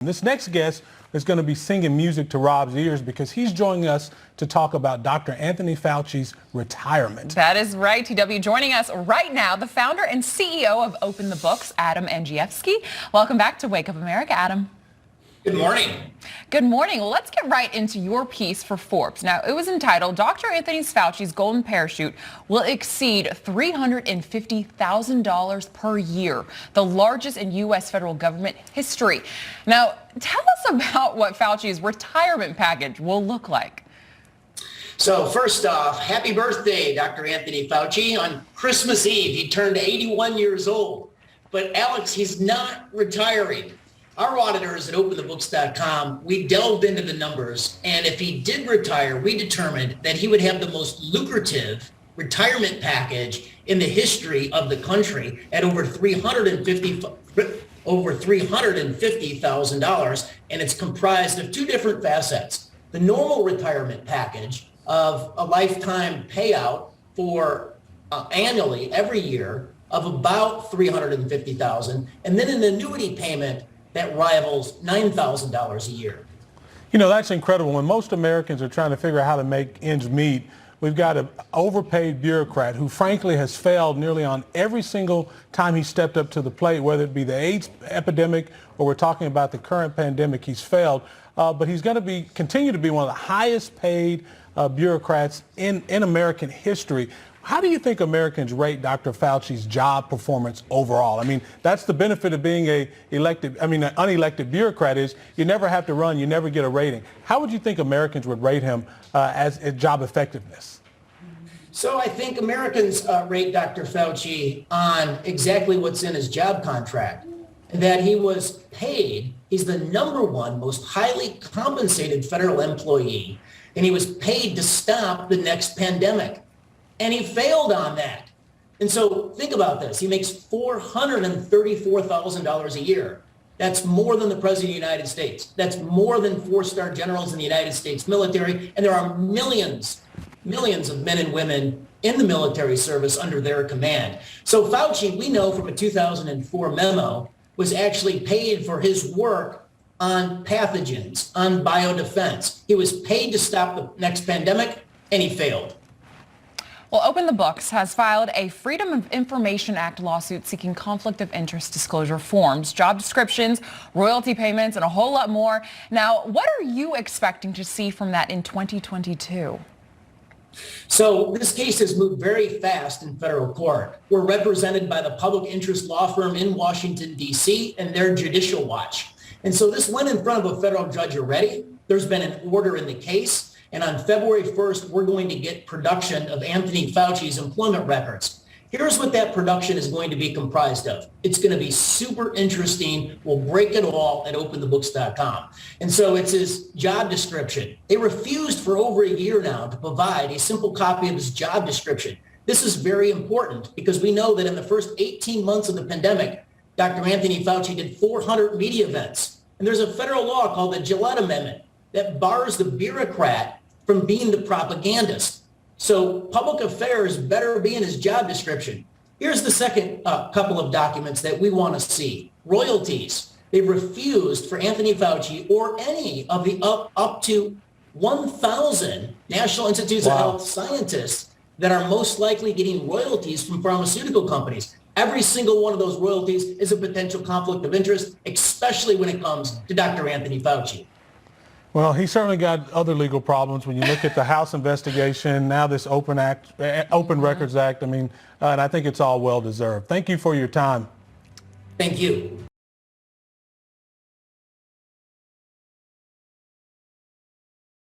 This next guest is going to be singing music to Rob's ears because he's joining us to talk about Dr. Anthony Fauci's retirement. That is right, TW. Joining us right now, the founder and CEO of OpenTheBooks, Adam Andrzejewski. Welcome back to Wake Up America, Adam. Good morning. Good morning. Well, let's get right into your piece for Forbes. Now, it was entitled, Dr. Anthony Fauci's Golden Parachute will exceed $350,000 per year, the largest in U.S. federal government history. Now, tell us about what Fauci's retirement package will look like. So first off, happy birthday, Dr. Anthony Fauci. On Christmas Eve, he turned 81 years old. But Alex, he's not retiring. Our auditors at OpenTheBooks.com, we delved into the numbers, and if he did retire, we determined that he would have the most lucrative retirement package in the history of the country at over $350,000, and it's comprised of two different facets. The normal retirement package of a lifetime payout for annually every year of about $350,000, and then an annuity payment that rivals $9,000 a year. You know, that's incredible. When most Americans are trying to figure out how to make ends meet, we've got an overpaid bureaucrat who frankly has failed nearly on every single time he stepped up to the plate, whether it be the AIDS epidemic or we're talking about the current pandemic. He's failed, but he's going to continue to be one of the highest paid bureaucrats in American history. How do you think Americans rate Dr. Fauci's job performance overall? I mean, that's the benefit of being an unelected bureaucrat is you never have to run, you never get a rating. How would you think Americans would rate him as job effectiveness? So I think Americans rate Dr. Fauci on exactly what's in his job contract, that he was paid. He's the #1 most highly compensated federal employee, and he was paid to stop the next pandemic. And he failed on that. And so think about this. He makes $434,000 a year. That's more than the President of the United States. That's more than 4-star generals in the United States military. And there are millions of men and women in the military service under their command. So Fauci, we know from a 2004 memo, was actually paid for his work on pathogens, on biodefense. He was paid to stop the next pandemic, and he failed. Well, OpenTheBooks has filed a Freedom of Information Act lawsuit seeking conflict of interest disclosure forms, job descriptions, royalty payments, and a whole lot more. Now, what are you expecting to see from that in 2022? So this case has moved very fast in federal court. We're represented by the public interest law firm in Washington, D.C., and their Judicial Watch. And so this went in front of a federal judge already. There's been an order in the case. And on February 1st, we're going to get production of Anthony Fauci's employment records. Here's what that production is going to be comprised of. It's going to be super interesting. We'll break it all at OpenTheBooks.com. And so it's his job description. They refused for over a year now to provide a simple copy of his job description. This is very important because we know that in the first 18 months of the pandemic, Dr. Anthony Fauci did 400 media events. And there's a federal law called the Gillette Amendment that bars the bureaucrat from being the propagandist. So public affairs better be in his job description. Here's the second couple of documents that we want to see. Royalties. They've refused for Anthony Fauci or any of the up to 1,000 National Institutes of Health scientists that are most likely getting royalties from pharmaceutical companies. Every single one of those royalties is a potential conflict of interest, especially when it comes to Dr. Anthony Fauci. Well, he certainly got other legal problems when you look at the House investigation, now this Open Records Act. I mean, and I think it's all well deserved. Thank you for your time. Thank you.